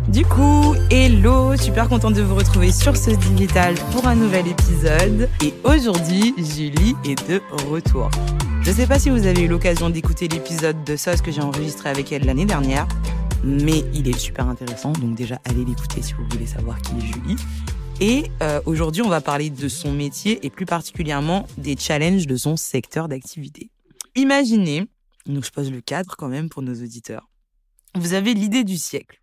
Du coup, hello, super contente de vous retrouver sur ce digital pour un nouvel épisode. Et aujourd'hui, Julie est de retour. Je sais pas si vous avez eu l'occasion d'écouter l'épisode de Sauce que j'ai enregistré avec elle l'année dernière, mais il est super intéressant, donc déjà allez l'écouter si vous voulez savoir qui est Julie. Et aujourd'hui, on va parler de son métier et plus particulièrement des challenges de son secteur d'activité. Imaginez, donc je pose le cadre quand même pour nos auditeurs, vous avez l'idée du siècle.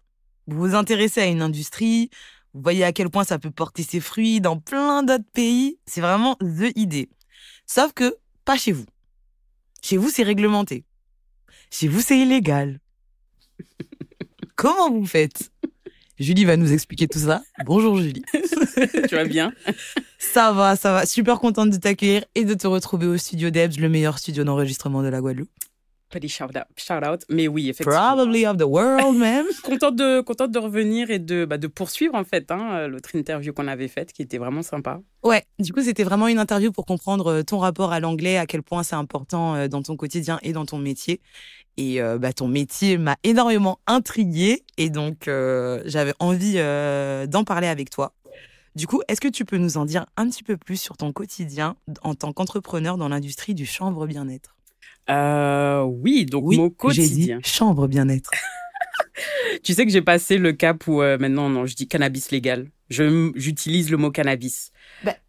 Vous vous intéressez à une industrie, vous voyez à quel point ça peut porter ses fruits dans plein d'autres pays. C'est vraiment the idée. Sauf que pas chez vous. Chez vous, c'est réglementé. Chez vous, c'est illégal. Comment vous faites ? Julie va nous expliquer tout ça. Bonjour Julie. Tu vas bien ? Ça va. Super contente de t'accueillir et de te retrouver au studio d'Ebs, le meilleur studio d'enregistrement de la Guadeloupe. Petit shout-out. Mais oui, effectivement. Probably of the world, même. Contente de revenir et de poursuivre, en fait, l'autre interview qu'on avait faite, qui était vraiment sympa. Ouais, du coup, c'était vraiment une interview pour comprendre ton rapport à l'anglais, à quel point c'est important dans ton quotidien et dans ton métier. Et ton métier m'a énormément intriguée et donc j'avais envie d'en parler avec toi. Du coup, est-ce que tu peux nous en dire un petit peu plus sur ton quotidien en tant qu'entrepreneur dans l'industrie du chanvre bien-être ? Oui, donc mon quotidien. J'ai dit chambre bien-être. Tu sais que j'ai passé le cap où maintenant, non, je dis cannabis légal. J'utilise le mot cannabis.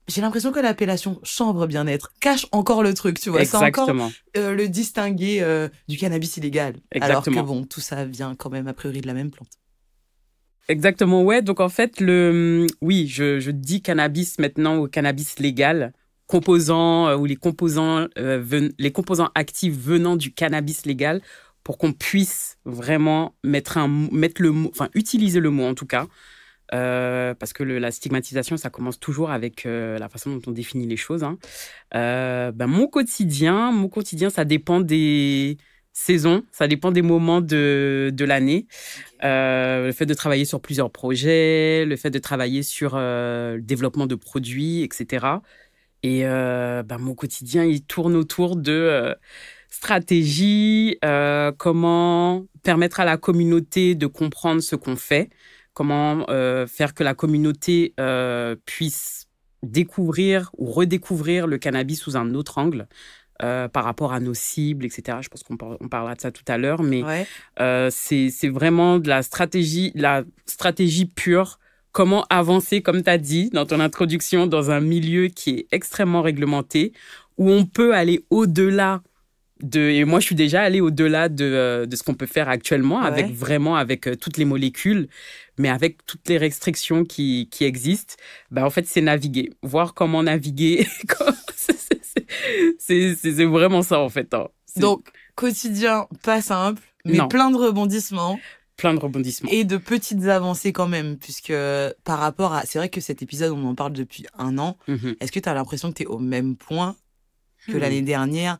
J'ai l'impression que l'appellation chambre bien-être cache encore le truc, tu vois. Exactement. C'est encore le distinguer du cannabis illégal. Exactement. Alors que tout ça vient quand même a priori de la même plante. Exactement, ouais. Donc en fait, je dis cannabis maintenant au cannabis légal. Composants ou les composants actifs venant du cannabis légal pour qu'on puisse vraiment utiliser le mot en tout cas parce que la stigmatisation ça commence toujours avec la façon dont on définit les choses. Mon quotidien ça dépend des saisons, ça dépend des moments de l'année. Le fait de travailler sur plusieurs projets, le fait de travailler sur le développement de produits, etc. Et mon quotidien, il tourne autour de stratégie, comment permettre à la communauté de comprendre ce qu'on fait, comment faire que la communauté puisse découvrir ou redécouvrir le cannabis sous un autre angle par rapport à nos cibles, etc. Je pense qu'on parlera de ça tout à l'heure, mais ouais. C'est vraiment de la stratégie pure. Comment avancer, comme tu as dit dans ton introduction, dans un milieu qui est extrêmement réglementé, où on peut aller au-delà et moi, je suis déjà allée au-delà de ce qu'on peut faire actuellement, ouais. avec toutes les molécules, mais avec toutes les restrictions qui existent. En fait, c'est naviguer. Voir comment naviguer. C'est vraiment ça, en fait. Donc, quotidien pas simple, mais non. Plein de rebondissements. Et de petites avancées quand même, puisque par rapport à... C'est vrai que cet épisode, on en parle depuis 1 an. Mm-hmm. Est-ce que tu as l'impression que tu es au même point que l'année dernière,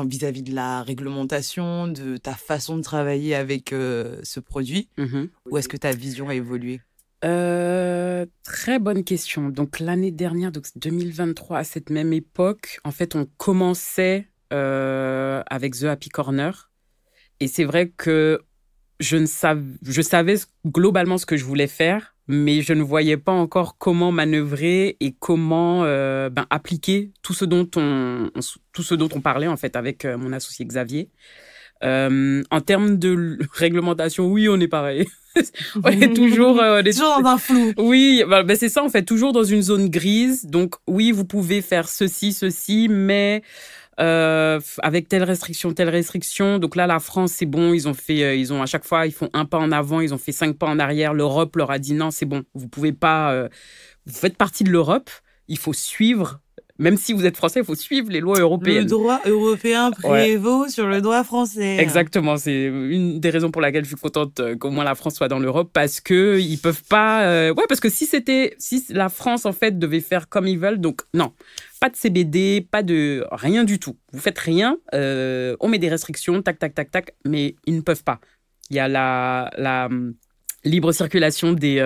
vis-à-is de la réglementation, de ta façon de travailler avec ce produit, ou est-ce que ta vision a évolué ? Très bonne question. Donc l'année dernière, donc 2023, à cette même époque, en fait, on commençait avec The Happy Corner. Et c'est vrai que je savais globalement ce que je voulais faire, mais je ne voyais pas encore comment manœuvrer et comment appliquer tout ce dont on parlait en fait avec mon associé Xavier. En termes de réglementation, oui, on est pareil. On est toujours dans un flou. Oui, c'est ça en fait, toujours dans une zone grise. Donc oui, vous pouvez faire ceci, mais avec telle restriction. Donc là, la France, c'est bon. À chaque fois, ils font un pas en avant. Ils ont fait 5 pas en arrière. L'Europe leur a dit non, c'est bon. Vous pouvez pas. Vous faites partie de l'Europe. Il faut suivre. Même si vous êtes français, il faut suivre les lois européennes. Le droit européen prévaut sur le droit français. Exactement. C'est une des raisons pour laquelle je suis contente qu'au moins la France soit dans l'Europe parce que ils peuvent pas. Parce que si la France en fait devait faire comme ils veulent, donc non. Pas de CBD, pas de rien du tout. Vous faites rien, on met des restrictions, tac, mais ils ne peuvent pas. Il y a la libre circulation des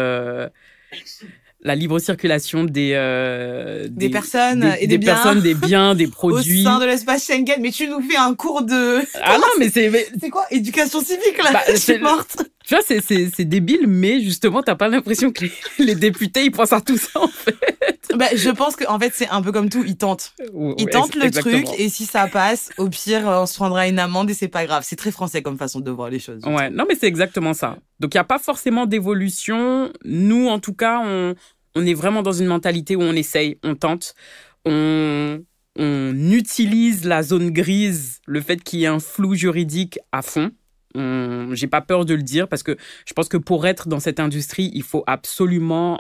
personnes et des biens. Personnes, des biens, des produits. Au sein de l'espace Schengen. Mais tu nous fais un cours de... Ah non, mais c'est quoi, éducation civique, là? Je suis morte. Tu vois, c'est débile, mais justement, t'as pas l'impression que les députés, ils pensent à tout ça, en fait. Bah, je pense qu'en fait, c'est un peu comme tout. Ils tentent. Ils tentent le truc, et si ça passe, au pire, on se prendra une amende et c'est pas grave. C'est très français comme façon de voir les choses. Ouais, non, mais c'est exactement ça. Donc, il n'y a pas forcément d'évolution. Nous, en tout cas, on est vraiment dans une mentalité où on essaye, on tente, on utilise la zone grise, le fait qu'il y ait un flou juridique à fond. J'ai pas peur de le dire parce que je pense que pour être dans cette industrie, il faut absolument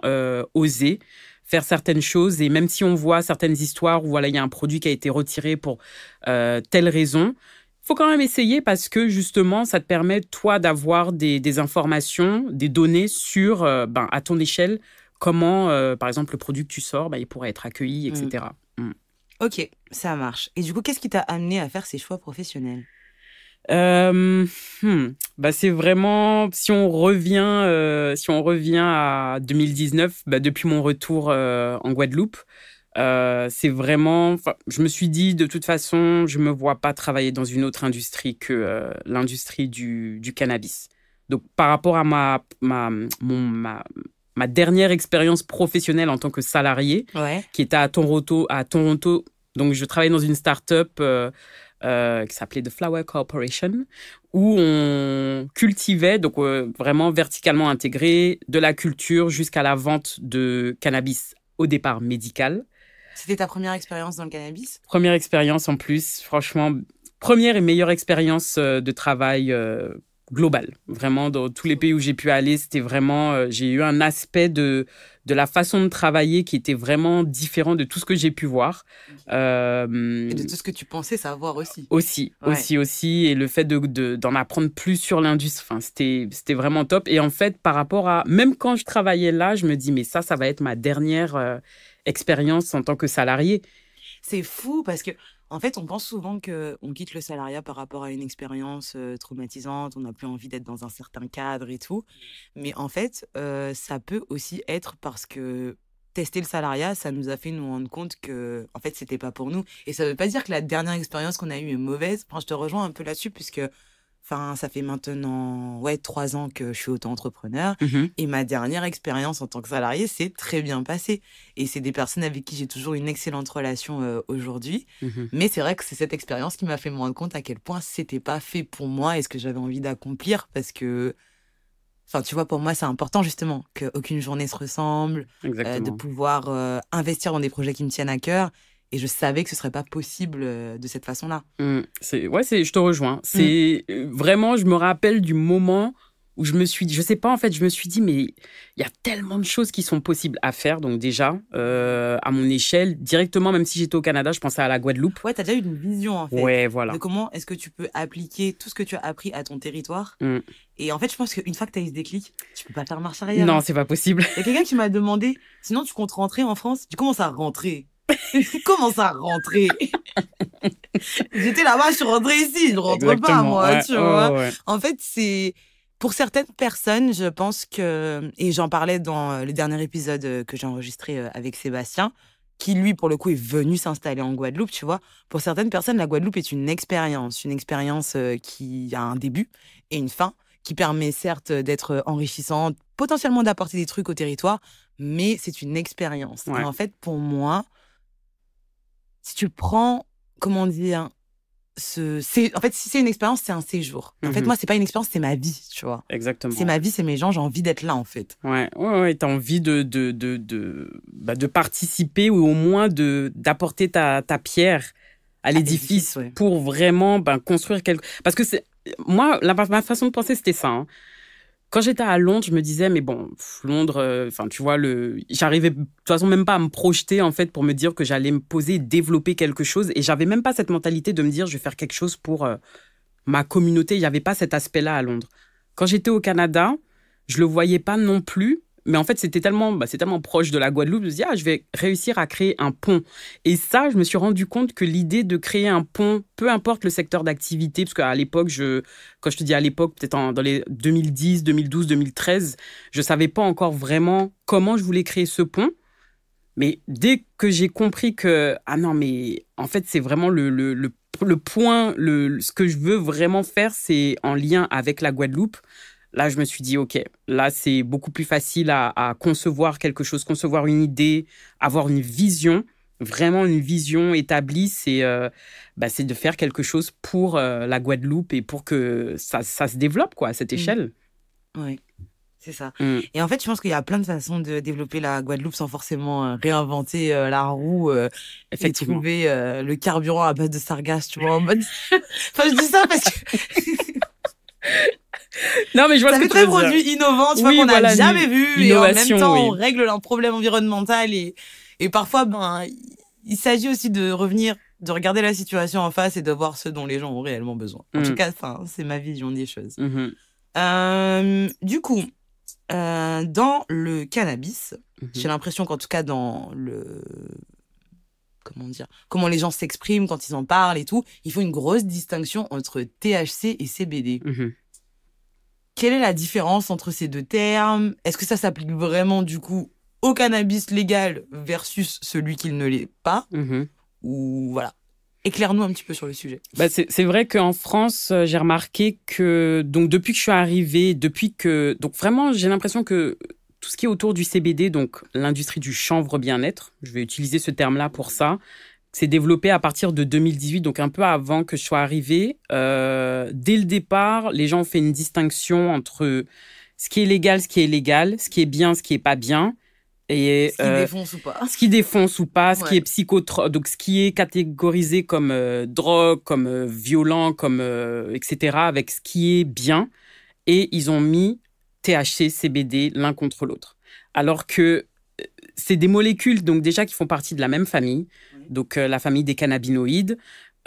oser faire certaines choses. Et même si on voit certaines histoires où voilà, il y a un produit qui a été retiré pour telle raison, il faut quand même essayer parce que justement, ça te permet, toi, d'avoir des informations, des données sur, à ton échelle, comment, par exemple, le produit que tu sors, il pourrait être accueilli, etc. Ok, ça marche. Et du coup, qu'est-ce qui t'a amené à faire ces choix professionnels ? C'est vraiment, si on revient à 2019, depuis mon retour en Guadeloupe, c'est vraiment, je me suis dit de toute façon, je me vois pas travailler dans une autre industrie que l'industrie du cannabis. Donc par rapport à ma dernière expérience professionnelle en tant que salarié, qui était à Toronto. Donc je travaillais dans une start-up qui s'appelait The Flower Corporation, où on cultivait, donc vraiment verticalement intégré, de la culture jusqu'à la vente de cannabis, au départ médical. C'était ta première expérience dans le cannabis ? Première expérience en plus, franchement, première et meilleure expérience de travail global. Vraiment, dans tous les pays où j'ai pu aller, c'était vraiment... j'ai eu un aspect de la façon de travailler qui était vraiment différent de tout ce que j'ai pu voir. Et de tout ce que tu pensais savoir aussi. Aussi. Et le fait d'en apprendre plus sur l'industrie, c'était vraiment top. Et en fait, par rapport à... Même quand je travaillais là, je me dis, mais ça va être ma dernière expérience en tant que salarié. C'est fou parce que, en fait, on pense souvent qu'on quitte le salariat par rapport à une expérience traumatisante, on n'a plus envie d'être dans un certain cadre et tout. Mais en fait, ça peut aussi être parce que tester le salariat, ça nous a fait nous rendre compte que, en fait, c'était pas pour nous. Et ça veut pas dire que la dernière expérience qu'on a eue est mauvaise. Enfin, je te rejoins un peu là-dessus puisque, ça fait maintenant 3 ans que je suis auto-entrepreneur. Et ma dernière expérience en tant que salarié s'est très bien passée. Et c'est des personnes avec qui j'ai toujours une excellente relation aujourd'hui. Mais c'est vrai que c'est cette expérience qui m'a fait me rendre compte à quel point c'était pas fait pour moi et ce que j'avais envie d'accomplir. Parce que, tu vois, pour moi, c'est important justement qu'aucune journée se ressemble, de pouvoir investir dans des projets qui me tiennent à cœur. Et je savais que ce serait pas possible de cette façon-là. Je te rejoins. C'est vraiment, je me rappelle du moment où je me suis dit, je sais pas, en fait, je me suis dit, mais il y a tellement de choses qui sont possibles à faire. Donc déjà, à mon échelle, directement, même si j'étais au Canada, je pensais à la Guadeloupe. Ouais, t'as déjà eu une vision, en fait. Ouais, voilà. De comment est-ce que tu peux appliquer tout ce que tu as appris à ton territoire. Et en fait, je pense qu'une fois que t'as eu ce déclic, tu peux pas faire marche arrière. Non, c'est pas possible. Il y a quelqu'un qui m'a demandé, sinon tu comptes rentrer en France? Tu commences à rentrer. Comment ça, rentrer? J'étais là-bas, je suis rentrée ici, je rentre pas, moi, tu vois. En fait, c'est... Pour certaines personnes, je pense que... Et j'en parlais dans le dernier épisode que j'ai enregistré avec Sébastien, qui, lui, pour le coup, est venu s'installer en Guadeloupe, tu vois. Pour certaines personnes, la Guadeloupe est une expérience qui a un début et une fin, qui permet certes d'être enrichissante, potentiellement d'apporter des trucs au territoire, mais c'est une expérience. Et en fait, pour moi... Si tu prends, comment dire, en fait, si c'est une expérience, c'est un séjour. En fait, moi, c'est pas une expérience, c'est ma vie, tu vois. Exactement. C'est ma vie, c'est mes gens, j'ai envie d'être là, en fait. Ouais, t'as envie de participer ou au moins d'apporter ta pierre à l'édifice pour vraiment construire quelque... Parce que moi, ma façon de penser, c'était ça, hein. Quand j'étais à Londres, je me disais, mais bon, Londres, tu vois, j'arrivais de toute façon même pas à me projeter, en fait, pour me dire que j'allais me poser, développer quelque chose. Et j'avais même pas cette mentalité de me dire, je vais faire quelque chose pour ma communauté. Il n'y avait pas cet aspect-là à Londres. Quand j'étais au Canada, je le voyais pas non plus. Mais en fait, c'est tellement proche de la Guadeloupe, je me suis dit, je vais réussir à créer un pont. Et ça, je me suis rendu compte que l'idée de créer un pont, peu importe le secteur d'activité, parce qu'à l'époque, quand je te dis à l'époque, peut-être dans les 2010, 2012, 2013, je savais pas encore vraiment comment je voulais créer ce pont. Mais dès que j'ai compris que, non, mais en fait, c'est vraiment le point, ce que je veux vraiment faire, c'est en lien avec la Guadeloupe. là, je me suis dit, OK, là, c'est beaucoup plus facile à concevoir quelque chose, concevoir une idée, avoir une vision, vraiment une vision établie. C'est de faire quelque chose pour la Guadeloupe et pour que ça se développe, quoi, à cette échelle. Oui. C'est ça. Et en fait, je pense qu'il y a plein de façons de développer la Guadeloupe sans forcément réinventer la roue et trouver le carburant à base de sargasses, tu vois, en mode... Enfin, je dis ça parce que... Non, mais je vois ça ce fait que tu veux très produit innovant, tu vois, qu'on n'a jamais vu. Et en même temps, on règle un problème environnemental. Et parfois, il s'agit aussi de revenir, de regarder la situation en face et de voir ce dont les gens ont réellement besoin. En tout cas, c'est ma vision des choses. Du coup... dans le cannabis, j'ai l'impression qu'en tout cas dans le... comment les gens s'expriment quand ils en parlent et tout, il faut une grosse distinction entre THC et CBD. Quelle est la différence entre ces deux termes? Est-ce que ça s'applique vraiment du coup au cannabis légal versus celui qui ne l'est pas? Ou voilà. Éclaire-nous un petit peu sur le sujet. C'est vrai qu'en France, j'ai remarqué que donc depuis que je suis arrivée, donc vraiment j'ai l'impression que tout ce qui est autour du CBD, donc l'industrie du chanvre bien-être, je vais utiliser ce terme-là pour ça, c'est développé à partir de 2018, donc un peu avant que je sois arrivée. Dès le départ, les gens ont fait une distinction entre ce qui est légal, ce qui est illégal, ce qui est bien, ce qui est pas bien. Et, ce qui défonce ou pas. Ce qui défonce ou pas, ce qui est psychotrope, donc ce qui est catégorisé comme drogue, comme violent, comme etc., avec ce qui est bien. Et ils ont mis THC, CBD l'un contre l'autre. Alors que c'est des molécules donc déjà qui font partie de la même famille, donc la famille des cannabinoïdes.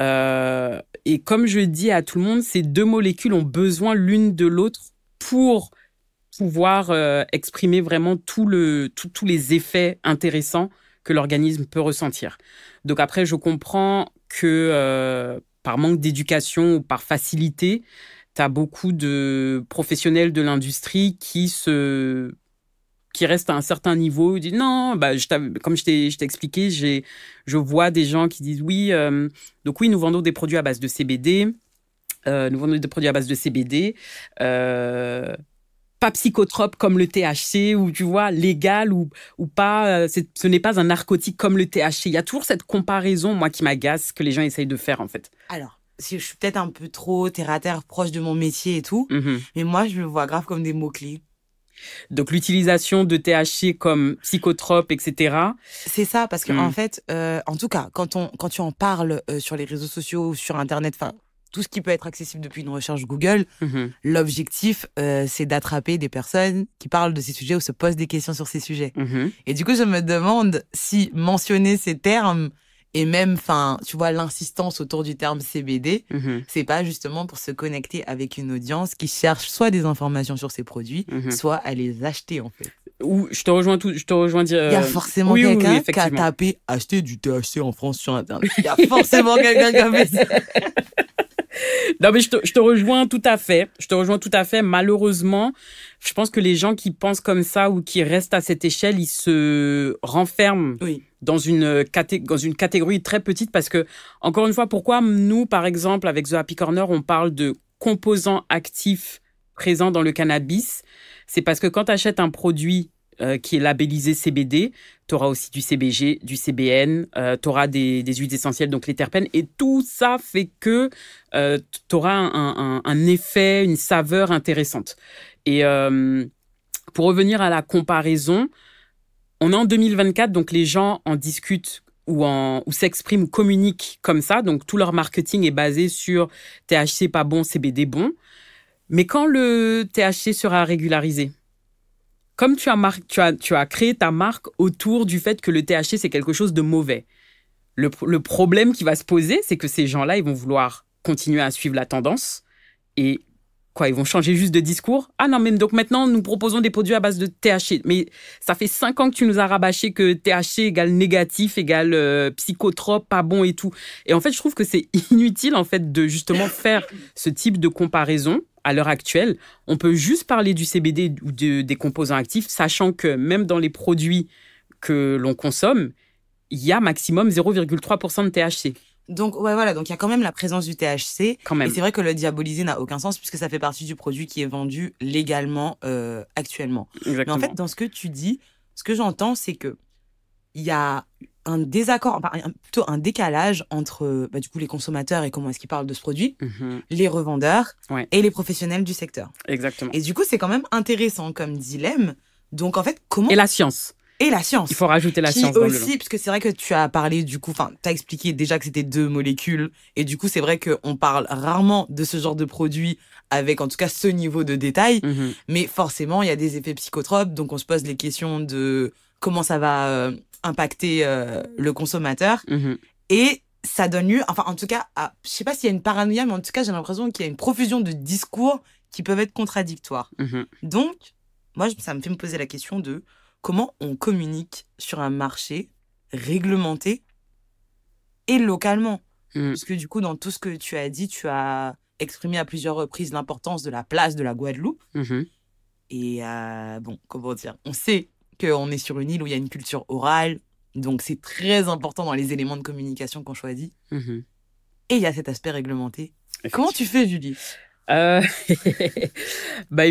Et comme je dis à tout le monde, ces deux molécules ont besoin l'une de l'autre pour pouvoir exprimer vraiment tous les effets intéressants que l'organisme peut ressentir. Donc après, je comprends que par manque d'éducation ou par facilité, tu as beaucoup de professionnels de l'industrie qui restent à un certain niveau, ils disent non, comme je t'ai expliqué, je vois des gens qui disent oui, donc oui, nous vendons des produits à base de CBD, pas psychotrope comme le THC, ou tu vois, légal ou pas, ce n'est pas un narcotique comme le THC. Il y a toujours cette comparaison, moi, qui m'agace, que les gens essayent de faire, en fait. Alors, si je suis peut-être un peu trop terre-à-terre, proche de mon métier et tout, mais moi, je le vois grave comme des mots-clés. Donc, l'utilisation de THC comme psychotrope, etc. C'est ça, parce que en fait, en tout cas, quand tu en parles sur les réseaux sociaux, sur Internet, enfin, tout ce qui peut être accessible depuis une recherche Google, l'objectif, c'est d'attraper des personnes qui parlent de ces sujets ou se posent des questions sur ces sujets. Et du coup, je me demande si mentionner ces termes et même, enfin, tu vois, l'insistance autour du terme CBD, c'est pas justement pour se connecter avec une audience qui cherche soit des informations sur ces produits, soit à les acheter, en fait. Ou je te rejoins dire. Il y a forcément quelqu'un qui a tapé acheter du THC en France sur Internet. Il y a forcément quelqu'un qui a fait ça. Non, mais je te rejoins tout à fait. Malheureusement, je pense que les gens qui pensent comme ça ou qui restent à cette échelle, ils se renferment dans une catégorie très petite parce que, encore une fois, pourquoi nous, par exemple, avec The Happy Corner, on parle de composants actifs présents dans le cannabis? C'est parce que quand tu achètes un produit qui est labellisé CBD, tu auras aussi du CBG, du CBN, tu auras des huiles essentielles, donc les terpènes, et tout ça fait que tu auras un effet, une saveur intéressante. Et pour revenir à la comparaison, on est en 2024, donc les gens en discutent ou s'expriment ou communiquent comme ça, donc tout leur marketing est basé sur THC pas bon, CBD bon. Mais quand le THC sera régularisé, comme tu as créé ta marque autour du fait que le THC, c'est quelque chose de mauvais. Le problème qui va se poser, c'est que ces gens-là, ils vont vouloir continuer à suivre la tendance et ils vont changer juste de discours. Ah non, mais donc maintenant, nous proposons des produits à base de THC. Mais ça fait 5 ans que tu nous as rabâché que THC égale négatif, égale psychotrope, pas bon et tout. Et en fait, je trouve que c'est inutile, en fait, de justement faire ce type de comparaison. À l'heure actuelle, on peut juste parler du CBD ou des composants actifs, sachant que même dans les produits que l'on consomme, il y a maximum 0,3% de THC. Donc, ouais, voilà. Donc, il y a quand même la présence du THC. Quand même. Et c'est vrai que le diaboliser n'a aucun sens puisque ça fait partie du produit qui est vendu légalement actuellement. Exactement. Mais en fait, dans ce que tu dis, ce que j'entends, c'est que il y a un désaccord, plutôt un décalage entre du coup les consommateurs et comment est-ce qu'ils parlent de ce produit, les revendeurs et les professionnels du secteur. Exactement. Et du coup, c'est quand même intéressant comme dilemme. Donc en fait, comment... Et la science. Et la science. Il faut rajouter la science dans le lot. Parce que c'est vrai que tu as parlé du coup, tu as expliqué déjà que c'était 2 molécules. Et du coup, c'est vrai qu'on parle rarement de ce genre de produit avec en tout cas ce niveau de détail. Mais forcément, il y a des effets psychotropes. Donc on se pose les questions de comment ça va impacter le consommateur. Et ça donne lieu, enfin en tout cas, je sais pas s'il y a une paranoïa, mais en tout cas, j'ai l'impression qu'il y a une profusion de discours qui peuvent être contradictoires. Donc, moi, ça me fait me poser la question de comment on communique sur un marché réglementé et localement. Parce que du coup, dans tout ce que tu as dit, tu as exprimé à plusieurs reprises l'importance de la place de la Guadeloupe. Et bon, comment dire, on sait qu'on est sur une île où il y a une culture orale, donc c'est très important dans les éléments de communication qu'on choisit. Et il y a cet aspect réglementé. Comment tu fais, Julie ? Il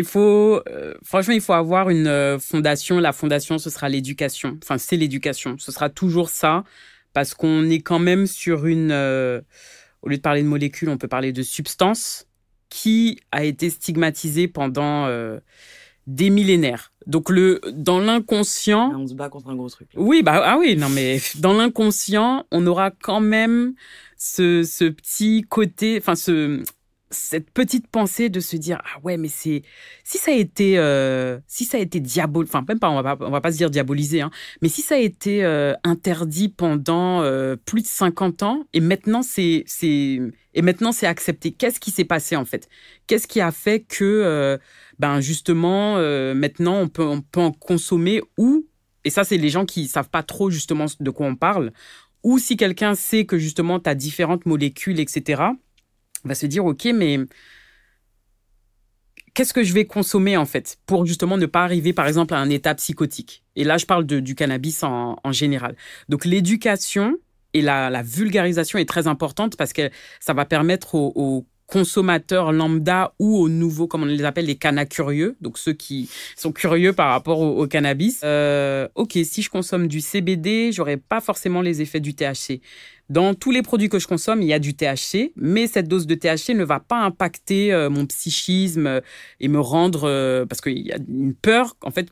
faut franchement, il faut avoir une fondation. La fondation, ce sera l'éducation. Enfin, c'est l'éducation. Ce sera toujours ça, parce qu'on est quand même sur au lieu de parler de molécules, on peut parler de substance qui a été stigmatisée pendant des millénaires. Donc dans l'inconscient, on se bat contre un gros truc. Là. Oui, non mais dans l'inconscient, on aura quand même ce petit côté, enfin cette petite pensée de se dire mais si ça a été enfin même pas, on va pas se dire diabolisé, hein, mais si ça a été interdit pendant plus de 50 ans et maintenant c'est accepté, qu'est-ce qui s'est passé en fait? Qu'est-ce qui a fait que justement maintenant on peut en consommer, ou, et ça c'est les gens qui savent pas trop justement de quoi on parle, ou si quelqu'un sait que justement tu as différentes molécules, etc., va se dire, ok, mais qu'est-ce que je vais consommer en fait pour justement ne pas arriver par exemple à un état psychotique. Et là, je parle du cannabis en général. Donc l'éducation et la vulgarisation est très importante, parce que ça va permettre aux consommateurs lambda ou aux nouveaux, comme on les appelle, les cannas curieux, donc ceux qui sont curieux par rapport au cannabis. Ok, si je consomme du CBD, j'aurai pas forcément les effets du THC. Dans tous les produits que je consomme, il y a du THC, mais cette dose de THC ne va pas impacter mon psychisme et me rendre... parce qu'il y a une peur, en fait,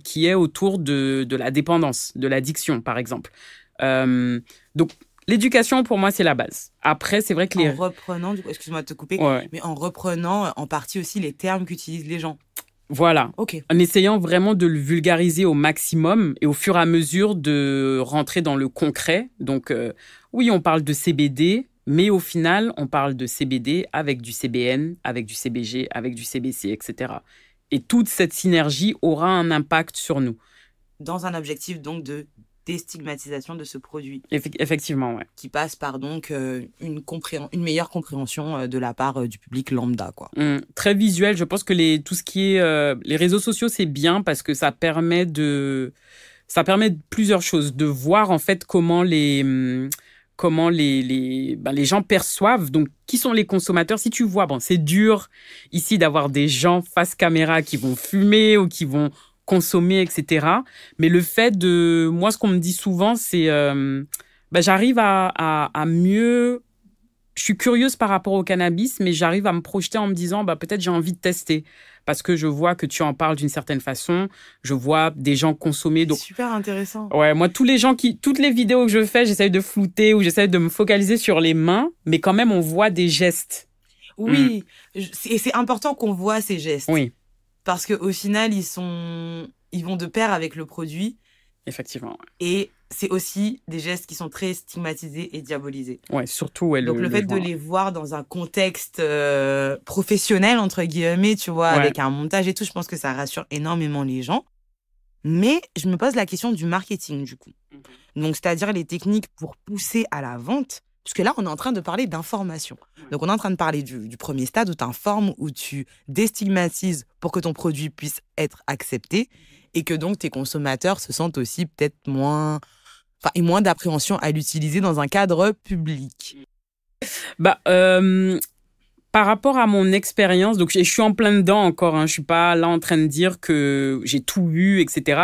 qui est autour de la dépendance, de l'addiction, par exemple. Donc, l'éducation, pour moi, c'est la base. Après, c'est vrai que En reprenant, du coup, excuse-moi de te couper, mais en reprenant en partie aussi les termes qu'utilisent les gens. Voilà. Okay. En essayant vraiment de le vulgariser au maximum et au fur et à mesure de rentrer dans le concret. Donc, oui, on parle de CBD, mais au final, on parle de CBD avec du CBN, avec du CBG, avec du CBC, etc. Et toute cette synergie aura un impact sur nous. Dans un objectif, donc, de déstigmatisation de ce produit. Effectivement, ouais. Qui passe par donc une meilleure compréhension de la part du public lambda, quoi. Très visuel. Je pense que tout ce qui est les réseaux sociaux, c'est bien parce que ça permet plusieurs choses, de voir en fait comment les gens perçoivent, donc qui sont les consommateurs. Si tu vois, c'est dur ici d'avoir des gens face caméra qui vont fumer ou qui vont consommer, etc. Mais le fait moi, ce qu'on me dit souvent, c'est j'arrive à mieux... Je suis curieuse par rapport au cannabis, mais j'arrive à me projeter en me disant, peut-être j'ai envie de tester. Parce que je vois que tu en parles d'une certaine façon. Je vois des gens consommer. Donc... Super intéressant. Ouais, moi, toutes les vidéos que je fais, j'essaye de flouter ou j'essaye de me focaliser sur les mains, mais quand même, on voit des gestes. Oui, et c'est important qu'on voit ces gestes. Oui. Parce qu'au final, ils vont de pair avec le produit. Effectivement. Et c'est aussi des gestes qui sont très stigmatisés et diabolisés. Ouais, surtout. Ouais, donc le fait de les voir dans un contexte professionnel, entre guillemets, tu vois, avec un montage et tout, je pense que ça rassure énormément les gens. Mais je me pose la question du marketing, du coup. Donc, c'est-à-dire les techniques pour pousser à la vente. Parce que là, on est en train de parler d'information. Donc, on est en train de parler du premier stade où tu informes, où tu déstigmatises pour que ton produit puisse être accepté et que donc tes consommateurs se sentent aussi peut-être moins d'appréhension à l'utiliser dans un cadre public. Bah, par rapport à mon expérience, donc je suis en plein dedans encore, hein, je suis pas là en train de dire que j'ai tout vu, etc.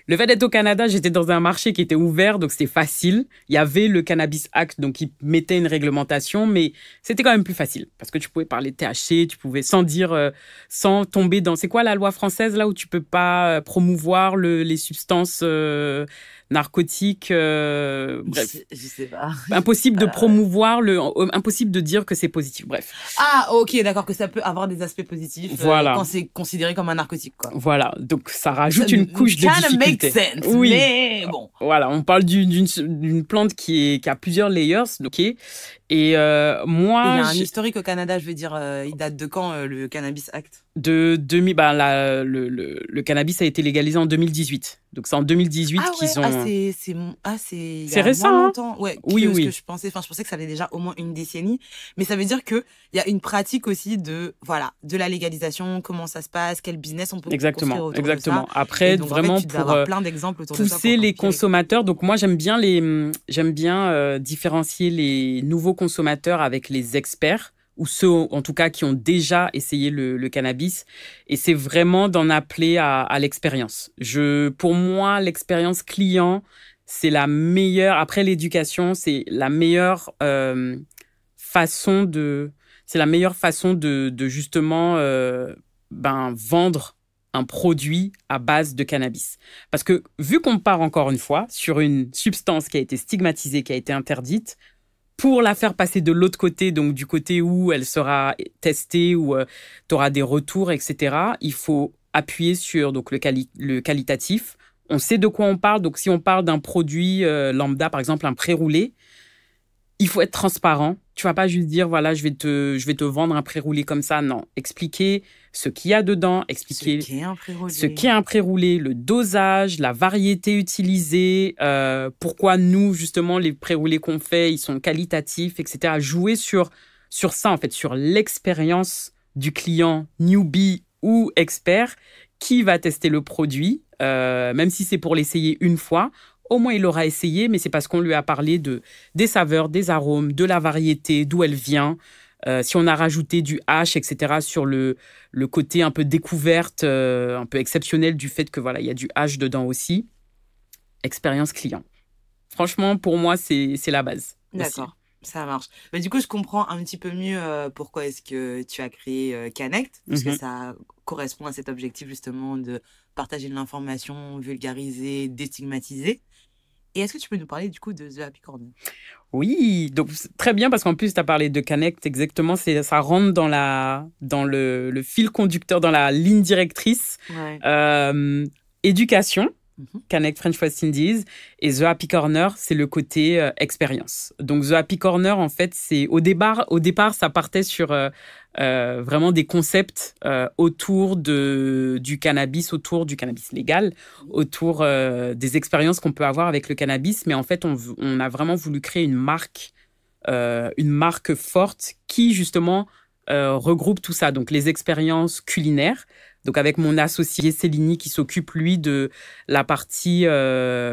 Le fait d'être au Canada, j'étais dans un marché qui était ouvert, donc c'était facile. Il y avait le Cannabis Act, donc il mettait une réglementation, mais c'était quand même plus facile parce que tu pouvais parler de THC, tu pouvais sans dire, sans tomber dans. C'est quoi la loi française là où tu peux pas promouvoir les substances narcotiques, bref. Je sais pas. Impossible de promouvoir impossible de dire que c'est positif. Bref. Ah, ok, d'accord, que ça peut avoir des aspects positifs Voilà. quand c'est considéré comme un narcotique, quoi. Voilà, donc ça rajoute une couche de difficulté. Make sense, oui. Mais bon. Voilà, on parle d'une plante qui a plusieurs layers, ok. Et moi, il y a un historique au Canada, je veux dire, il date de quand le Cannabis Act? De 2000, le cannabis a été légalisé en 2018. Donc c'est en 2018 qu'ils ont. C'est récent, longtemps. Hein? Ouais, oui. Que je pensais. Enfin, je pensais que ça avait déjà au moins une décennie. Mais ça veut dire que il y a une pratique aussi de la légalisation, comment ça se passe, quel business on peut construire autour de ça. Après, donc, vraiment en fait, tu dois avoir plein d'exemples autour de ça. Pousser les consommateurs. Donc moi j'aime bien différencier les nouveaux consommateurs avec les experts, ou ceux, en tout cas, qui ont déjà essayé le cannabis. Et c'est vraiment d'en appeler à l'expérience. Pour moi, l'expérience client, c'est la meilleure... Après l'éducation, c'est la meilleure façon de justement vendre un produit à base de cannabis. Parce que vu qu'on part encore une fois sur une substance qui a été stigmatisée, qui a été interdite, pour la faire passer de l'autre côté, donc du côté où elle sera testée, où tu auras des retours, etc., il faut appuyer sur donc, le qualitatif. On sait de quoi on parle. Donc, si on parle d'un produit lambda, par exemple, un pré-roulé, il faut être transparent. Tu vas pas juste dire, voilà, je vais te vendre un pré-roulé comme ça. Non, expliquer ce qu'il y a dedans, expliquer ce qu'est un pré-roulé, le dosage, la variété utilisée, pourquoi nous, justement, les pré-roulés qu'on fait, ils sont qualitatifs, etc. Jouer sur ça, en fait, sur l'expérience du client newbie ou expert qui va tester le produit, même si c'est pour l'essayer une fois. Au moins, il aura essayé, mais c'est parce qu'on lui a parlé des saveurs, des arômes, de la variété, d'où elle vient. Si on a rajouté du hash, etc., sur le côté un peu découverte, un peu exceptionnel du fait que voilà, il y a du hash dedans aussi. Expérience client. Franchement, pour moi, c'est la base. D'accord, ça marche. Mais du coup, je comprends un petit peu mieux pourquoi est-ce que tu as créé Connect, parce que ça correspond à cet objectif justement de partager de l'information, vulgariser, déstigmatiser. Et est-ce que tu peux nous parler du coup de The Happy Corner? Oui, donc très bien parce qu'en plus tu as parlé de Connect, exactement, ça rentre dans le fil conducteur, dans la ligne directrice. Ouais. Éducation, Connect French West Indies, et The Happy Corner, c'est le côté expérience. Donc The Happy Corner, en fait, c'est au départ, ça partait sur vraiment des concepts autour du cannabis légal, autour des expériences qu'on peut avoir avec le cannabis. Mais en fait, on a vraiment voulu créer une marque forte qui, justement, regroupe tout ça. Donc, les expériences culinaires. Donc, avec mon associé Célini qui s'occupe, lui, de la partie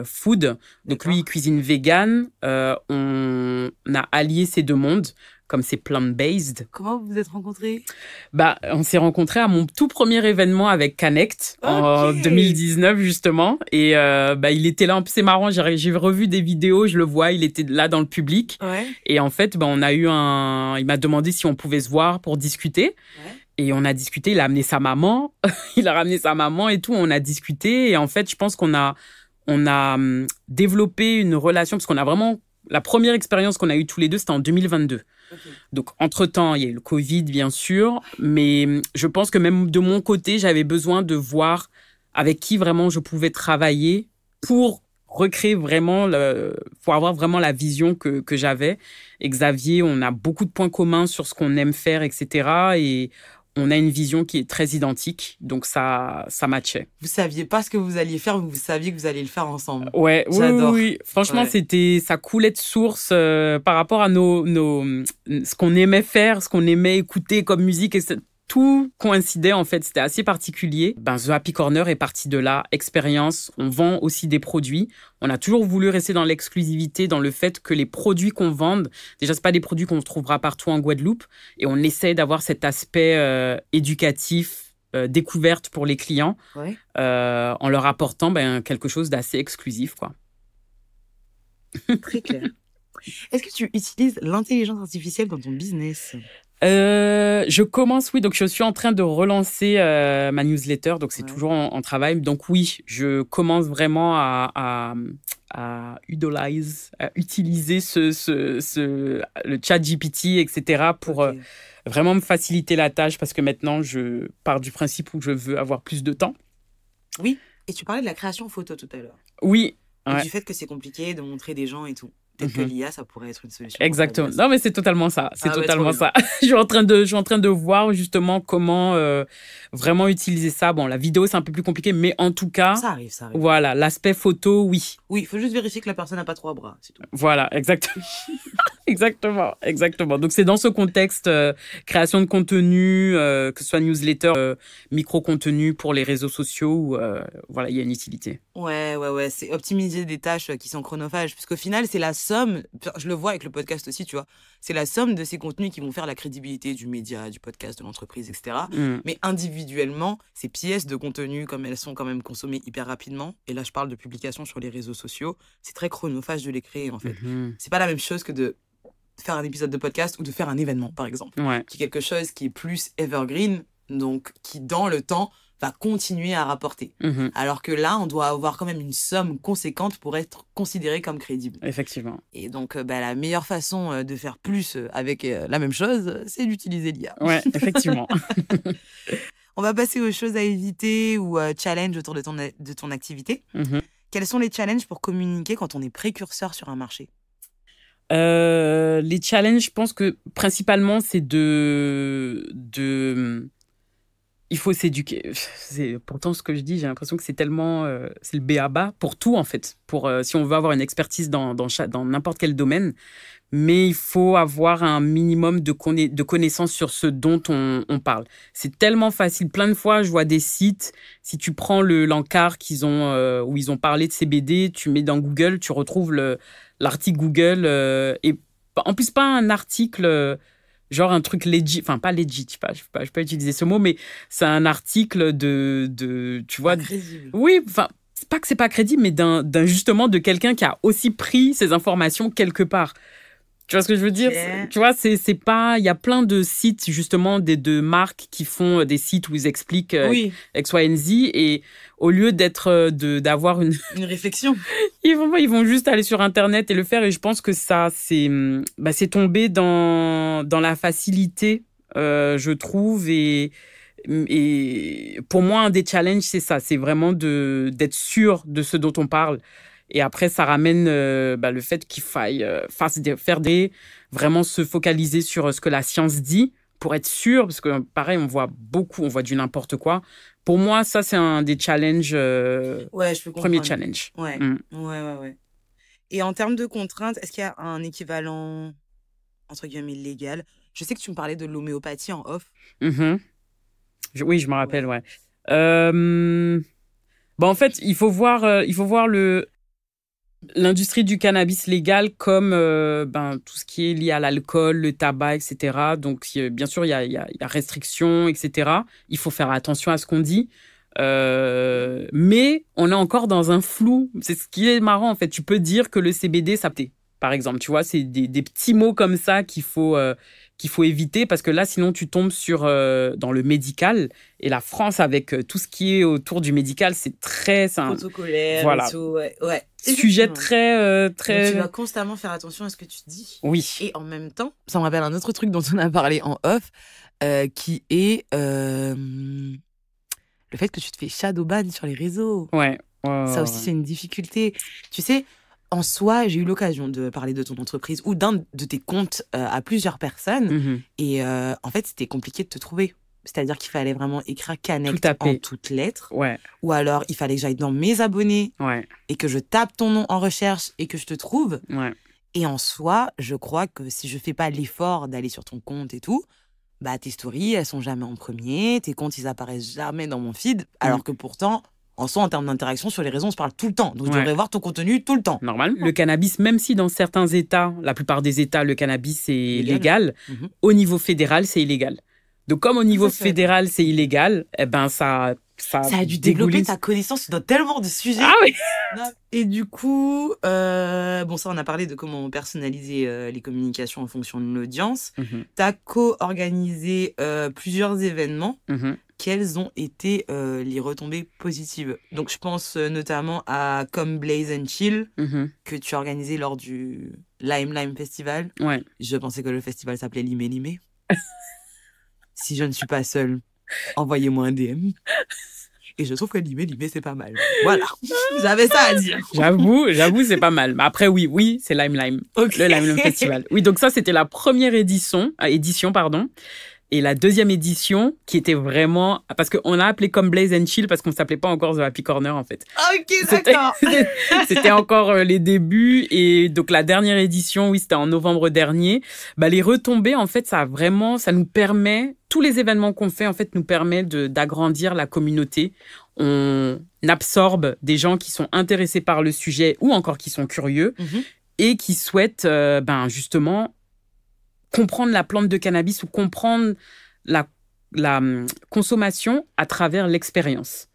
food. Donc, lui, il cuisine vegan. On a allié ces deux mondes. Comme c'est plant-based. Comment vous vous êtes rencontrés? On s'est rencontrés à mon tout premier événement avec Connect en 2019 justement, et il était là. C'est marrant, j'ai revu des vidéos, je le vois, il était là dans le public. Ouais. Et en fait, on a eu il m'a demandé si on pouvait se voir pour discuter. Ouais. Et on a discuté. Il a amené sa maman, il a ramené sa maman et tout. On a discuté et en fait, je pense qu'on a développé une relation parce qu'on a vraiment la première expérience qu'on a eue tous les deux, c'était en 2022. Okay. Donc, entre-temps, il y a eu le Covid, bien sûr, mais je pense que même de mon côté, j'avais besoin de voir avec qui vraiment je pouvais travailler pour recréer vraiment, pour avoir vraiment la vision que j'avais. Et Xavier, on a beaucoup de points communs sur ce qu'on aime faire, etc. Et on a une vision qui est très identique, donc ça matchait. Vous saviez pas ce que vous alliez faire, vous saviez que vous alliez le faire ensemble. Ouais, j'adore. Oui. Franchement, ça coulait de source par rapport à ce qu'on aimait faire, ce qu'on aimait écouter comme musique. Et tout coïncidait en fait, c'était assez particulier. The Happy Corner est parti de là, expérience, on vend aussi des produits. On a toujours voulu rester dans l'exclusivité, dans le fait que les produits qu'on vende, déjà c'est pas des produits qu'on trouvera partout en Guadeloupe, et on essaie d'avoir cet aspect éducatif, découverte pour les clients, en leur apportant quelque chose d'assez exclusif, quoi. Très clair. Est-ce que tu utilises l'intelligence artificielle dans ton business ? Je commence, oui. Donc, je suis en train de relancer ma newsletter. Donc, c'est toujours en travail. Donc, oui, je commence vraiment à utiliser le chat GPT, etc. pour vraiment me faciliter la tâche parce que maintenant, je pars du principe où je veux avoir plus de temps. Oui. Et tu parlais de la création photo tout à l'heure. Oui. Et du fait que c'est compliqué de montrer des gens et tout. Peut-être que l'IA, ça pourrait être une solution. Exactement. Non, mais c'est totalement ça. C'est totalement ça. Je suis en train de voir justement comment vraiment utiliser ça. Bon, la vidéo, c'est un peu plus compliqué, mais en tout cas... Ça arrive. Voilà, l'aspect photo, oui. Oui, il faut juste vérifier que la personne n'a pas 3 bras, c'est tout. Voilà, exactement. Exactement. Donc, c'est dans ce contexte, création de contenu, que ce soit newsletter, micro-contenu pour les réseaux sociaux, où voilà, il y a une utilité. Ouais. C'est optimiser des tâches qui sont chronophages. Puisqu'au final, c'est la somme, je le vois avec le podcast aussi, tu vois, c'est la somme de ces contenus qui vont faire la crédibilité du média, du podcast, de l'entreprise, etc. Mais individuellement, ces pièces de contenu, comme elles sont quand même consommées hyper rapidement, et là, je parle de publications sur les réseaux sociaux, c'est très chronophage de les créer, en fait. C'est pas la même chose que de faire un épisode de podcast ou de faire un événement, par exemple. Qui est quelque chose qui est plus evergreen, donc qui, dans le temps, va continuer à rapporter. Alors que là, on doit avoir quand même une somme conséquente pour être considéré comme crédible. Effectivement. Et donc, la meilleure façon de faire plus avec la même chose, c'est d'utiliser l'IA. Ouais, effectivement. On va passer aux choses à éviter ou challenges autour de ton activité. Quels sont les challenges pour communiquer quand on est précurseur sur un marché ? Les challenges, je pense que principalement, c'est il faut s'éduquer. Pourtant, ce que je dis, j'ai l'impression que c'est tellement... c'est le b.a.-ba pour tout, en fait. Si on veut avoir une expertise dans n'importe quel domaine. Mais il faut avoir un minimum de connaissances sur ce dont on parle. C'est tellement facile. Plein de fois, je vois des sites. Si tu prends l'encart où ils ont parlé de CBD, tu mets dans Google, tu retrouves l'article Google. Et en plus, pas un article... genre un truc legit, enfin pas legit, je peux pas utiliser ce mot, mais c'est un article tu vois... Crédible. Oui, enfin, c'est pas que c'est pas crédible, mais justement de quelqu'un qui a aussi pris ces informations quelque part. Tu vois ce que je veux dire? Tu vois, c'est pas... Il y a plein de sites, justement, de marques qui font des sites où ils expliquent X, Y, and Z, et au lieu d'avoir une réflexion, ils vont juste aller sur Internet et le faire. Et je pense que ça, c'est tombé dans la facilité, je trouve. Et pour moi, un des challenges, c'est ça. C'est vraiment d'être sûr de ce dont on parle. Et après, ça ramène le fait qu'il faille vraiment se focaliser sur ce que la science dit pour être sûr, parce que pareil, on voit du n'importe quoi. Pour moi, ça, c'est un des challenges. Je peux comprendre. Premier challenge. Ouais. Et en termes de contraintes, est-ce qu'il y a un équivalent, entre guillemets, légal ? Je sais que tu me parlais de l'homéopathie en off. Oui, je me rappelle, ouais. En fait, il faut voir l'industrie du cannabis légal comme tout ce qui est lié à l'alcool, le tabac, etc. Donc, bien sûr, il y a restrictions, etc. Il faut faire attention à ce qu'on dit. Mais on est encore dans un flou. C'est ce qui est marrant, en fait. Tu peux dire que le CBD, ça... Par exemple, tu vois, c'est des petits mots comme ça qu'il faut éviter, parce que là, sinon, tu tombes dans le médical. Et la France, avec tout ce qui est autour du médical, c'est très... protocolaire, voilà. Et tout, ouais. Sujet très... Donc, tu dois constamment faire attention à ce que tu dis. Oui. Et en même temps, ça me rappelle un autre truc dont on a parlé en off, qui est le fait que tu te fais shadowban sur les réseaux. Ouais. Ça aussi, c'est une difficulté. Tu sais, en soi, j'ai eu l'occasion de parler de ton entreprise ou d'un de tes comptes à plusieurs personnes. Et en fait, c'était compliqué de te trouver. C'est-à-dire qu'il fallait vraiment écrire Connect en toutes lettres. Ouais. Ou alors, il fallait que j'aille dans mes abonnés et que je tape ton nom en recherche et que je te trouve. Ouais. Et en soi, je crois que si je fais pas l'effort d'aller sur ton compte et tout, bah, tes stories, elles sont jamais en premier, tes comptes, ils apparaissent jamais dans mon feed, alors que pourtant, en soi, en termes d'interaction sur les réseaux, on se parle tout le temps. Donc, je devrais voir ton contenu tout le temps. Normalement. Le cannabis, même si dans certains États, la plupart des États, le cannabis est légal, au niveau fédéral, c'est illégal. Donc, comme au niveau fédéral, c'est illégal, eh ben, ça a dû développer ta connaissance dans tellement de sujets. Ah oui. Et du coup, bon, ça, on a parlé de comment personnaliser les communications en fonction de l'audience. Tu as co-organisé plusieurs événements. Quelles ont été les retombées positives? Donc, je pense notamment à Come Blaze and Chill, que tu as organisé lors du Lime Festival. Ouais. Je pensais que le festival s'appelait Limé Limé. Si je ne suis pas seule, envoyez-moi un DM. Et je trouve que Limé Limé, c'est pas mal. Voilà, j'avais ça à dire. J'avoue, c'est pas mal. Mais après, oui, c'est Lime. Okay. Le Lime Festival. Oui, donc ça, c'était la première édition, pardon. Et la deuxième édition, qui était vraiment... Parce qu'on l'a appelé comme Blaze and Chill, parce qu'on ne s'appelait pas encore The Happy Corner, en fait. Ok, d'accord. C'était encore les débuts. Et donc, la dernière édition, oui, c'était en novembre dernier. Bah, les retombées, en fait, ça nous permet... Tous les événements qu'on fait, en fait, nous permettent d'agrandir la communauté. On absorbe des gens qui sont intéressés par le sujet ou encore qui sont curieux et qui souhaitent, justement... comprendre la plante de cannabis ou comprendre la consommation à travers l'expérience.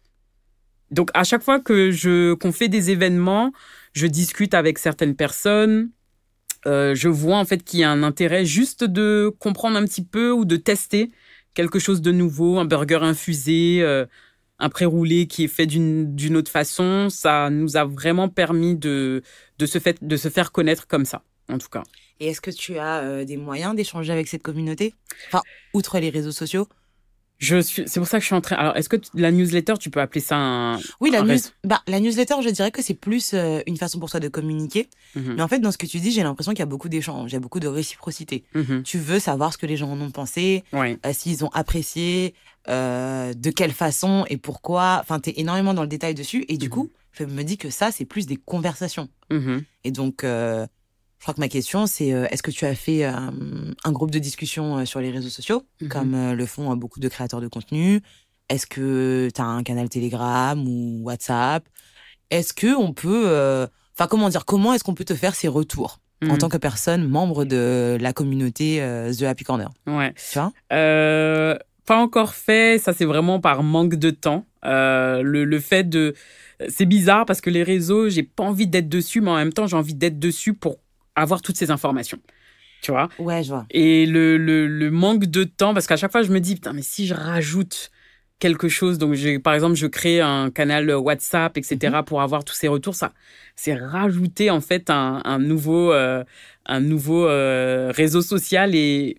Donc, à chaque fois qu'on fait des événements, je discute avec certaines personnes. Je vois en fait qu'il y a un intérêt juste de comprendre un petit peu ou de tester quelque chose de nouveau, un burger infusé, un pré-roulé qui est fait d'une autre façon. Ça nous a vraiment permis de se faire connaître comme ça, en tout cas. Et est-ce que tu as des moyens d'échanger avec cette communauté? Enfin, outre les réseaux sociaux? C'est pour ça que je suis en train... Alors, est-ce que la newsletter, tu peux appeler ça Oui, la newsletter, je dirais que c'est plus une façon pour toi de communiquer. Mais en fait, dans ce que tu dis, j'ai l'impression qu'il y a beaucoup d'échanges, il y a beaucoup de réciprocité. Tu veux savoir ce que les gens en ont pensé, s'ils ont apprécié, de quelle façon et pourquoi. Enfin, t'es énormément dans le détail dessus. Et du coup, je me dis que ça, c'est plus des conversations. Et donc... je crois que ma question, c'est est-ce que tu as fait un groupe de discussion sur les réseaux sociaux, comme le font beaucoup de créateurs de contenu? Est-ce que tu as un canal Telegram ou WhatsApp? Est-ce qu'on peut... comment est-ce qu'on peut te faire ces retours en tant que personne membre de la communauté The Happy Corner? Ouais. Tu vois? Pas encore fait. Ça, c'est vraiment par manque de temps. Le fait de... C'est bizarre parce que les réseaux, j'ai pas envie d'être dessus, mais en même temps, j'ai envie d'être dessus pour avoir toutes ces informations, tu vois. Ouais, je vois. Et le manque de temps, parce qu'à chaque fois, je me dis, putain, mais si je rajoute quelque chose, donc par exemple, je crée un canal WhatsApp, etc., pour avoir tous ces retours, ça, c'est rajouter, en fait, un nouveau réseau social et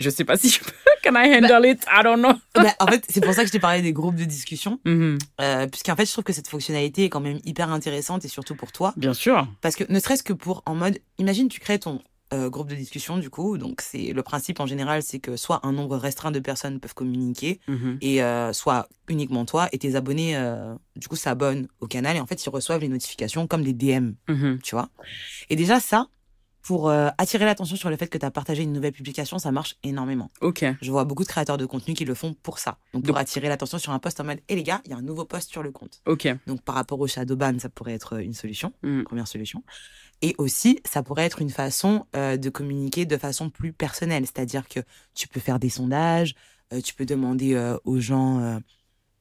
je sais pas si je peux. Can I handle it? I don't know. En fait, c'est pour ça que je t'ai parlé des groupes de discussion. Puisqu'en fait, je trouve que cette fonctionnalité est quand même hyper intéressante et surtout pour toi. Bien sûr. Parce que ne serait-ce que en mode, imagine, tu crées ton groupe de discussion, du coup. Donc, le principe en général, c'est que soit un nombre restreint de personnes peuvent communiquer et soit uniquement toi et tes abonnés, du coup, s'abonnent au canal et en fait, ils reçoivent les notifications comme des DM, tu vois. Et déjà, ça, pour attirer l'attention sur le fait que tu as partagé une nouvelle publication, ça marche énormément. Ok. Je vois beaucoup de créateurs de contenu qui le font pour ça. Donc, pour attirer l'attention sur un post en mode « Hé les gars, il y a un nouveau post sur le compte. » Ok. Donc, par rapport au shadow ban, ça pourrait être une solution, première solution. Et aussi, ça pourrait être une façon de communiquer de façon plus personnelle. C'est-à-dire que tu peux faire des sondages, tu peux demander aux gens...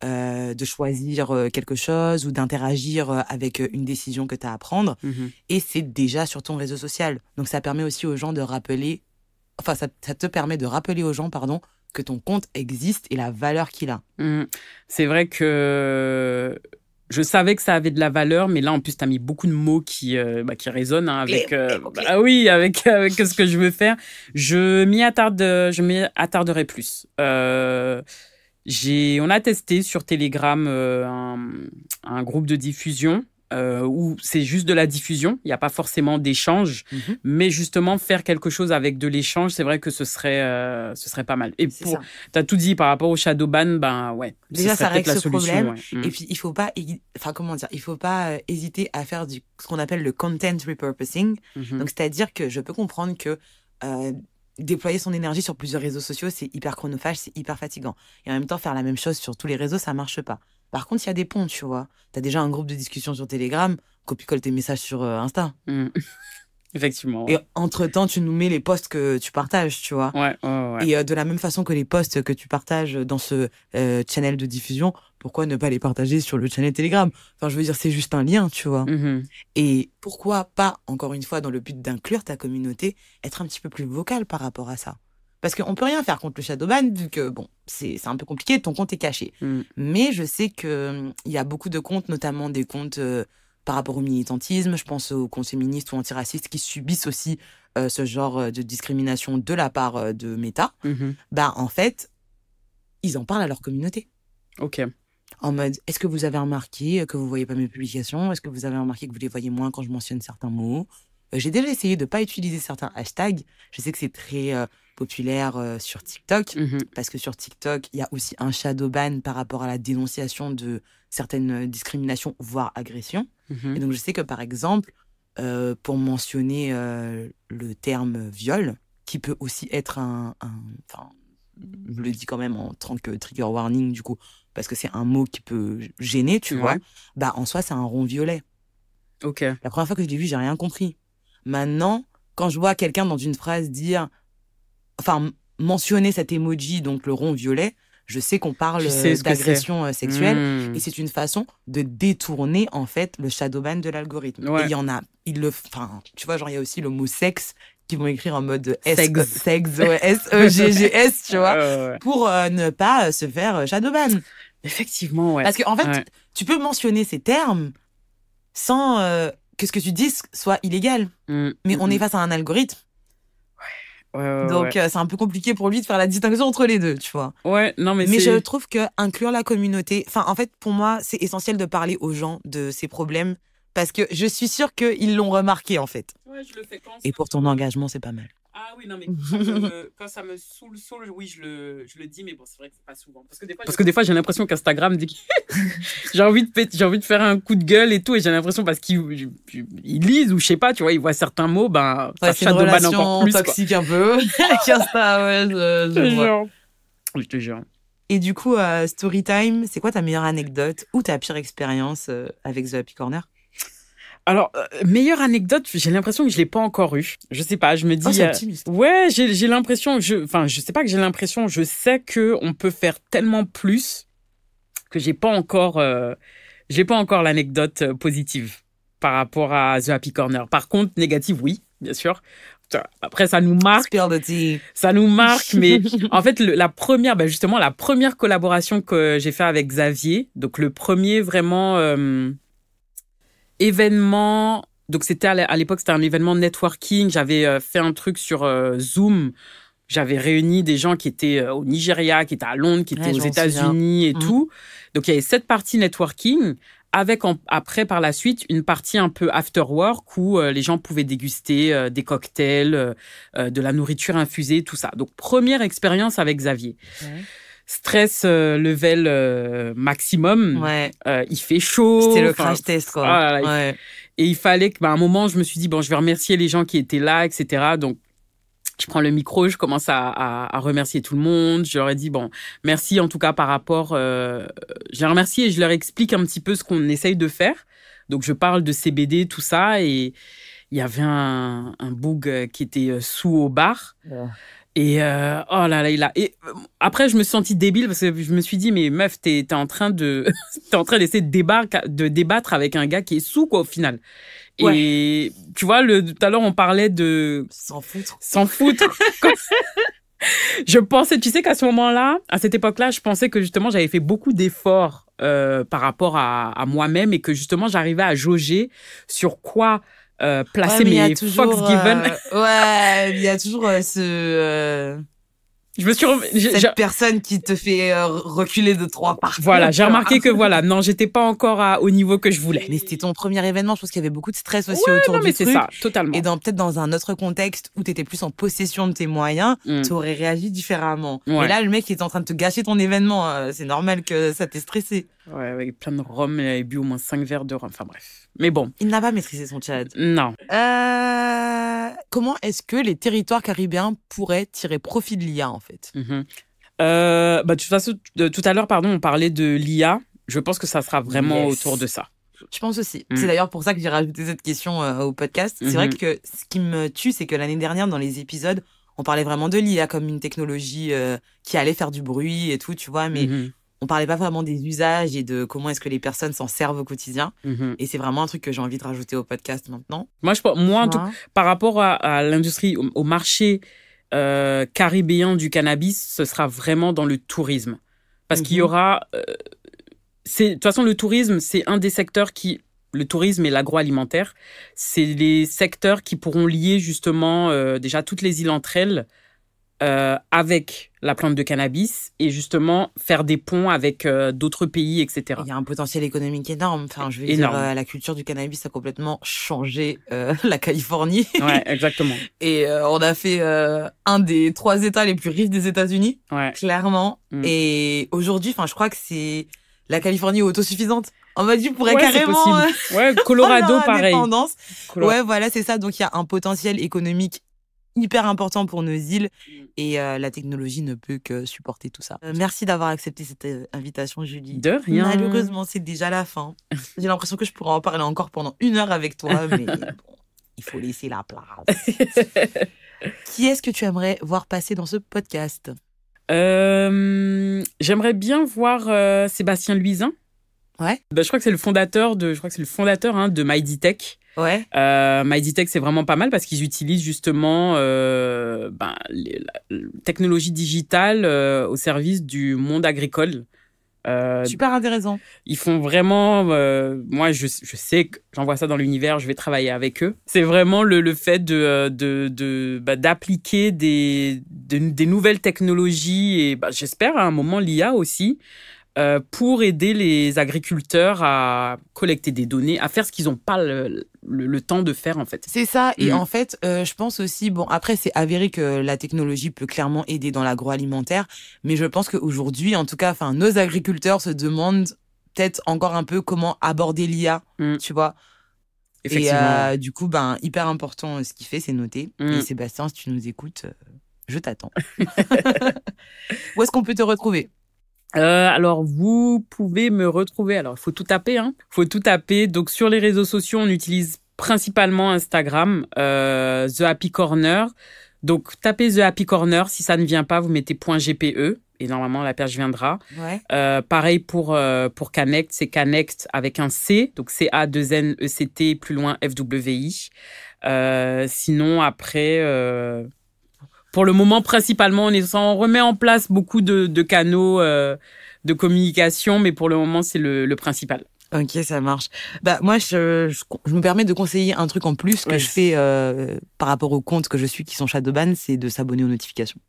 de choisir quelque chose ou d'interagir avec une décision que tu as à prendre. Et c'est déjà sur ton réseau social. Donc, ça permet aussi aux gens de rappeler... Enfin, ça te permet de rappeler aux gens, que ton compte existe et la valeur qu'il a. C'est vrai que... Je savais que ça avait de la valeur, mais là, en plus, tu as mis beaucoup de mots qui résonnent avec, avec ce que je veux faire. Je m'y attarderai plus. On a testé sur Telegram un groupe de diffusion où c'est juste de la diffusion, il n'y a pas forcément d'échange, mais justement faire quelque chose avec de l'échange, c'est vrai que ce serait pas mal. Et tu as tout dit par rapport au shadow ban, déjà ça règle ce problème. Et puis il faut pas, hésiter à faire ce qu'on appelle le content repurposing. Donc c'est-à-dire que je peux comprendre que déployer son énergie sur plusieurs réseaux sociaux, c'est hyper chronophage, c'est hyper fatigant. Et en même temps, faire la même chose sur tous les réseaux, ça marche pas. Par contre, il y a des ponts, tu vois. T'as déjà un groupe de discussion sur Telegram, copie-colle tes messages sur Insta. Effectivement. Et entre-temps, tu nous mets les posts que tu partages, tu vois. Ouais. Et de la même façon que les posts que tu partages dans ce channel de diffusion, pourquoi ne pas les partager sur le channel Telegram? Enfin, je veux dire, c'est juste un lien, tu vois. Et pourquoi pas, encore une fois, dans le but d'inclure ta communauté, être un petit peu plus vocal par rapport à ça? Parce qu'on peut rien faire contre le shadowban, vu que, bon, c'est un peu compliqué, ton compte est caché. Mais je sais qu'il y a beaucoup de comptes, notamment des comptes par rapport au militantisme, je pense aux comptes féministes ou antiracistes qui subissent aussi ce genre de discrimination de la part de Meta. Bah, en fait, ils en parlent à leur communauté. Ok. En mode, est-ce que vous avez remarqué que vous voyez pas mes publications? Est-ce que vous avez remarqué que vous les voyez moins quand je mentionne certains mots? J'ai déjà essayé de pas utiliser certains hashtags. Je sais que c'est très populaire sur TikTok, parce que sur TikTok, il y a aussi un shadowban par rapport à la dénonciation de certaines discriminations, voire agressions. Et donc, je sais que, par exemple, pour mentionner le terme viol, qui peut aussi être enfin, je le dis quand même en tant que trigger warning, du coup, parce que c'est un mot qui peut gêner, tu vois, bah, en soi, c'est un rond violet. Ok. La première fois que je l'ai vu, j'ai rien compris. Maintenant, quand je vois quelqu'un dans une phrase dire, enfin, mentionner cet emoji, donc le rond violet, je sais qu'on parle d'agression sexuelle, et c'est une façon de détourner, en fait, le shadowban de l'algorithme. Et il y en a, enfin, tu vois, genre, il y a aussi le mot sexe qui vont écrire en mode sexe, S-E-G-G-S, tu vois, pour ne pas se faire shadowban. Effectivement, ouais. Parce qu'en fait, tu peux mentionner ces termes sans que ce que tu dises soit illégal. Mais on est face à un algorithme. Donc, c'est un peu compliqué pour lui de faire la distinction entre les deux, tu vois. Ouais, non, mais je trouve que inclure la communauté... Enfin, en fait, pour moi, c'est essentiel de parler aux gens de ces problèmes parce que je suis sûre qu'ils l'ont remarqué, en fait. Ouais, je le fais quand et pour ton engagement, c'est pas mal. Ah oui, non, mais quand ça me saoule, oui, je le dis, mais bon, c'est vrai que c'est pas souvent. Parce que des fois, j'ai l'impression qu'Instagram dit j'ai envie de faire un coup de gueule et tout, et j'ai l'impression parce qu'ils lisent ou je sais pas, tu vois, ils voient certains mots, ben, ça c'est une relation encore plus, toxique un peu. Avec Insta, ouais, je vois. Je te jure. Et du coup, Storytime, c'est quoi ta meilleure anecdote ou ta pire expérience avec The Happy Corner? Alors, meilleure anecdote, j'ai l'impression que je l'ai pas encore eue. Je sais pas, je me dis... c'est optimiste. Ouais, j'ai l'impression... je sais pas que j'ai l'impression, je sais qu'on peut faire tellement plus que j'ai pas encore l'anecdote positive par rapport à The Happy Corner. Par contre, négative, oui, bien sûr. Après, ça nous marque. Spill the tea. Ça nous marque, mais en fait, la première collaboration que j'ai fait avec Xavier, donc le premier vraiment... événement, donc c'était à l'époque, c'était un événement networking. J'avais fait un truc sur Zoom. J'avais réuni des gens qui étaient au Nigeria, qui étaient à Londres, qui étaient aux États-Unis et tout. Donc il y avait cette partie networking avec après par la suite une partie un peu after work où les gens pouvaient déguster des cocktails, de la nourriture infusée, tout ça. Donc première expérience avec Xavier. Stress level maximum. Il fait chaud. C'était le crash test, quoi. Et il fallait qu'à un moment, je me suis dit, bon, je vais remercier les gens qui étaient là, etc. Donc, je prends le micro, je commence à remercier tout le monde. Je leur ai dit, bon, merci en tout cas par rapport... je les remercie et je leur explique un petit peu ce qu'on essaye de faire. Donc, je parle de CBD, tout ça. Et il y avait un boug qui était sous au bar. Et oh là là, et après je me suis sentie débile parce que je me suis dit mais meuf t'es en train d'essayer de débattre avec un gars qui est sous quoi au final. Et tu vois tout à l'heure on parlait de s'en foutre. Je pensais, tu sais qu'à ce moment-là, à cette époque-là, je pensais que justement j'avais fait beaucoup d'efforts par rapport à moi-même et que justement j'arrivais à jauger sur quoi placer mes Fox Given. Il y a toujours cette personne qui te fait reculer de 3 pas. Voilà, j'ai remarqué que non, j'étais pas encore au niveau que je voulais. Mais c'était ton premier événement, je pense qu'il y avait beaucoup de stress aussi autour du truc. c'est ça, totalement. Et peut-être dans un autre contexte où t'étais plus en possession de tes moyens, t'aurais réagi différemment. Mais là, le mec il est en train de te gâcher ton événement, c'est normal que ça t'ait stressé. Ouais, avec plein de rhum, il avait bu au moins 5 verres de rhum, enfin bref. Mais bon. Il n'a pas maîtrisé son Tchad. Non. comment est-ce que les territoires caribéens pourraient tirer profit de l'IA, en fait? De toute façon, tout à l'heure, on parlait de l'IA. Je pense que ça sera vraiment autour de ça. Je pense aussi. C'est d'ailleurs pour ça que j'ai rajouté cette question au podcast. C'est vrai que ce qui me tue, c'est que l'année dernière, dans les épisodes, on parlait vraiment de l'IA comme une technologie qui allait faire du bruit et tout, tu vois, mais on parlait pas vraiment des usages et de comment est-ce que les personnes s'en servent au quotidien. Et c'est vraiment un truc que j'ai envie de rajouter au podcast maintenant. Moi, en tout, par rapport à l'industrie, au marché caribéen du cannabis, ce sera vraiment dans le tourisme. Parce qu'il y aura... de toute façon, le tourisme, c'est un des secteurs le tourisme et l'agroalimentaire, c'est les secteurs qui pourront lier justement déjà toutes les îles entre elles avec la plante de cannabis et justement faire des ponts avec d'autres pays, etc. Il y a un potentiel économique énorme. Enfin, je veux dire, la culture du cannabis a complètement changé la Californie. Ouais, exactement. Et on a fait un des 3 États les plus riches des États-Unis, clairement. Et aujourd'hui, je crois que c'est la Californie est autosuffisante. On m'a dit, pourrait carrément... Colorado, pareil. Ouais, voilà, c'est ça. Donc, il y a un potentiel économique hyper important pour nos îles et la technologie ne peut que supporter tout ça. Merci d'avoir accepté cette invitation, Julie. De rien. Malheureusement, c'est déjà la fin. J'ai l'impression que je pourrais en parler encore pendant 1 heure avec toi, mais bon, il faut laisser la place. Qui est-ce que tu aimerais voir passer dans ce podcast? J'aimerais bien voir Sébastien Luisin. Ouais. Je crois que c'est le fondateur de MyDtech. Ouais. MyDtech, c'est vraiment pas mal parce qu'ils utilisent justement la technologie digitale au service du monde agricole. Super intéressant. Ils font vraiment... moi, je sais que j'envoie ça dans l'univers, je vais travailler avec eux. C'est vraiment le fait d'appliquer des nouvelles technologies et j'espère à un moment l'IA aussi pour aider les agriculteurs à collecter des données, à faire ce qu'ils n'ont pas le temps de faire en fait. C'est ça. Et en fait, je pense aussi, après c'est avéré que la technologie peut clairement aider dans l'agroalimentaire, mais je pense qu'aujourd'hui, en tout cas, nos agriculteurs se demandent peut-être encore un peu comment aborder l'IA, tu vois. Effectivement. Et du coup, hyper important ce qu'il fait, c'est noté. Et Sébastien, si tu nous écoutes, je t'attends. Où est-ce qu'on peut te retrouver? Alors, vous pouvez me retrouver. Alors, il faut tout taper, Faut tout taper. Donc, sur les réseaux sociaux, on utilise principalement Instagram, The Happy Corner. Donc, tapez The Happy Corner. Si ça ne vient pas, vous mettez .gpe et normalement, la page viendra. Ouais. Pareil pour Connect. C'est Connect avec un C. Donc, C-A-2-N-E-C-T, plus loin F-W-I. Sinon, après... Pour le moment, principalement, on remet en place beaucoup de canaux de communication, mais pour le moment, c'est le principal. Ok, ça marche. Moi, je me permets de conseiller un truc en plus que je fais par rapport aux comptes que je suis qui sont Shadowban, c'est de s'abonner aux notifications.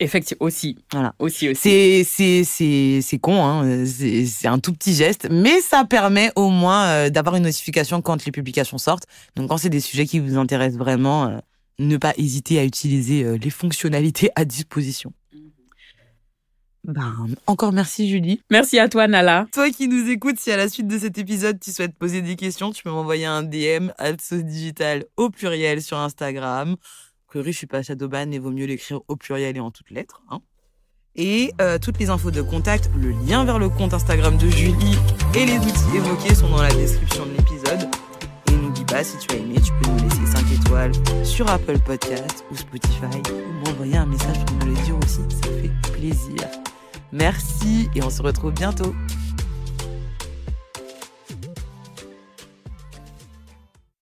Effectivement, aussi. Voilà. Aussi. C'est con, c'est un tout petit geste, mais ça permet au moins d'avoir une notification quand les publications sortent. Donc, quand c'est des sujets qui vous intéressent vraiment... ne pas hésiter à utiliser les fonctionnalités à disposition. Encore merci Julie. Merci à toi Nala. Toi qui nous écoutes, si à la suite de cet épisode tu souhaites poser des questions, tu peux m'envoyer un DM @saucedigital au pluriel sur Instagram. Je suis pas Shadowban, mais vaut mieux l'écrire au pluriel et en toutes lettres. Et toutes les infos de contact, le lien vers le compte Instagram de Julie et les outils évoqués sont dans la description de l'épisode. Et n'oublie pas, si tu as aimé, tu peux nous laisser 5 étoiles sur Apple Podcasts ou Spotify ou m'envoyer un message pour me le dire aussi, ça fait plaisir. Merci et on se retrouve bientôt.